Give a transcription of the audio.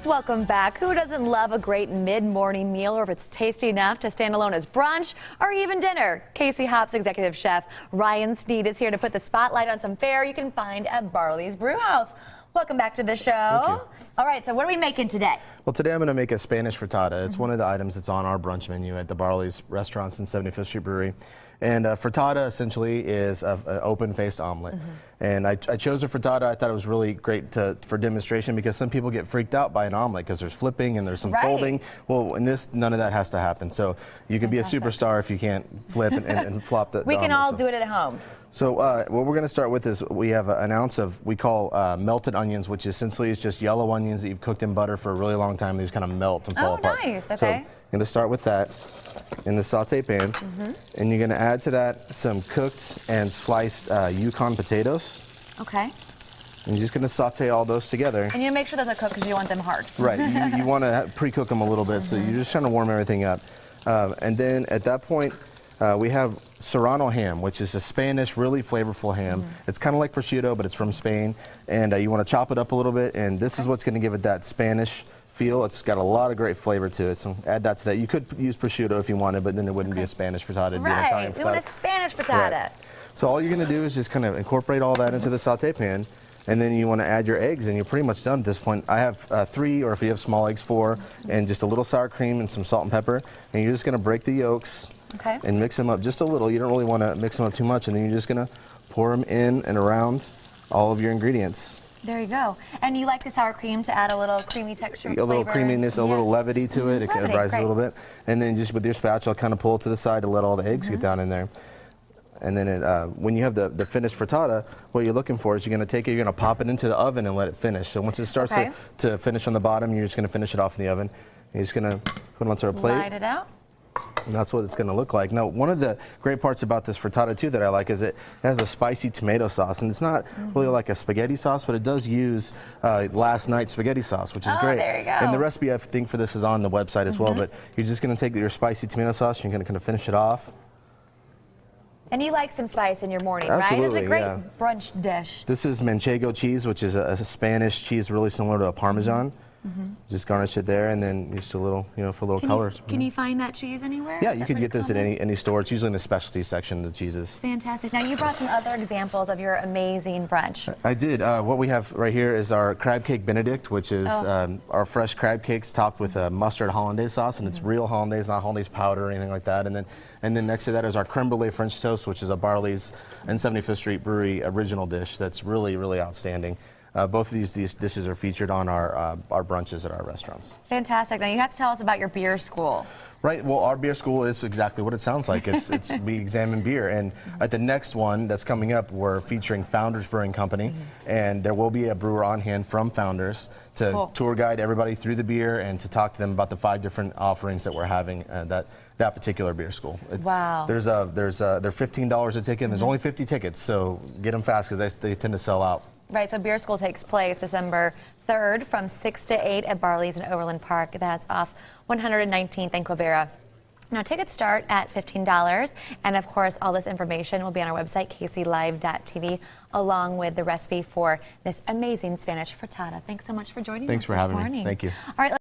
Welcome back. Who doesn't love a great mid-morning meal, or if it's tasty enough to stand alone as brunch or even dinner? KC Hop's executive chef Ryan Sneed is here to put the spotlight on some fare you can find at Barley's Brewhouse. Welcome back to the show. Thank you. All right, so what are we making today? Well, today I'm going to make a Spanish frittata. It's one of the items that's on our brunch menu at the Barley's restaurants in 75th Street Brewery. And frittata essentially is an open-faced omelet. And I chose a frittata. I thought it was really great for demonstration because some people get freaked out by an omelet because there's flipping and there's some folding. Well, in this, none of that has to happen. So you can be a superstar if you can't flip and flop the We can all do it at home. So what we're going to start with is we have an ounce of, we call melted onions, which essentially is just yellow onions that you've cooked in butter for a really long time. They just kind of melt and fall apart. Oh, nice. Okay. So I'm going to start with that in the saute pan. And you're going to add to that some cooked and sliced Yukon potatoes. Okay. And you're just going to saute all those together. And you make sure those are cooked because you want them hard. Right. You want to pre-cook them a little bit, so you're just trying to warm everything up. And then at that point, we have Serrano ham, which is a Spanish, really flavorful ham. It's kind of like prosciutto, but it's from Spain. And you want to chop it up a little bit, and this is what's going to give it that Spanish feel. It's got a lot of great flavor to it, so add that to that. You could use prosciutto if you wanted, but then it wouldn't be a Spanish frittata. It'd be an Italian frittata. We want a Spanish frittata. Right. So all you're going to do is just kind of incorporate all that into the saute pan, and then you want to add your eggs, and you're pretty much done at this point. I have 3, or if you have small eggs, 4, and just a little sour cream and some salt and pepper, and you're just going to break the yolks and mix them up just a little. You don't really want to mix them up too much, and then you're just going to pour them in and around all of your ingredients. There you go. And you like the sour cream to add a little creamy texture, a little creaminess, a little levity to it. It rises a little bit. And then just with your spatula, kind of pull it to the side to let all the eggs get down in there. And then when you have the finished frittata, what you're looking for is you're going to take it, you're going to pop it into the oven and let it finish. So once it starts to finish on the bottom, you're just going to finish it off in the oven. You're just going to put it onto a plate. Slide it out. And that's what it's going to look like. Now, one of the great parts about this frittata, too, that I like is it has a spicy tomato sauce. And it's not really like a spaghetti sauce, but it does use last night's spaghetti sauce, which is great. There you go. And the recipe, I think, for this is on the website as well. But you're just going to take your spicy tomato sauce, you're going to kind of finish it off. And you like some spice in your morning, Absolutely, right? It's a great brunch dish. This is manchego cheese, which is a Spanish cheese really similar to a Parmesan. Just garnish it there, and then just a little, for a little colors. Can you find that cheese anywhere? Yeah, you could get this at any store. It's usually in the specialty section of the cheeses. Fantastic. Now, you brought some other examples of your amazing brunch. I did. What we have right here is our crab cake Benedict, which is our fresh crab cakes topped with mustard hollandaise sauce, and it's real hollandaise, not hollandaise powder or anything like that. And then next to that is our creme brulee French toast, which is a Barley's and 75th Street Brewery original dish that's really, really outstanding. Both of these dishes are featured on our brunches at our restaurants. Fantastic. Now you have to tell us about your beer school. Right. Well, our beer school is exactly what it sounds like. We examine beer, and at the next one that's coming up, we're featuring Founders Brewing Company, and there will be a brewer on hand from Founders to tour guide everybody through the beer and to talk to them about the 5 different offerings that we're having that particular beer school. Wow. They're $15 a ticket, and there's only 50 tickets, so get them fast because they tend to sell out. Right, so Beer School takes place December 3rd from 6 to 8 at Barley's in Overland Park. That's off 119th and Quivira. Now, tickets start at $15, and of course, all this information will be on our website, kclive.tv, along with the recipe for this amazing Spanish frittata. Thanks so much for joining us this morning. Thanks for having me. Thank you. All right.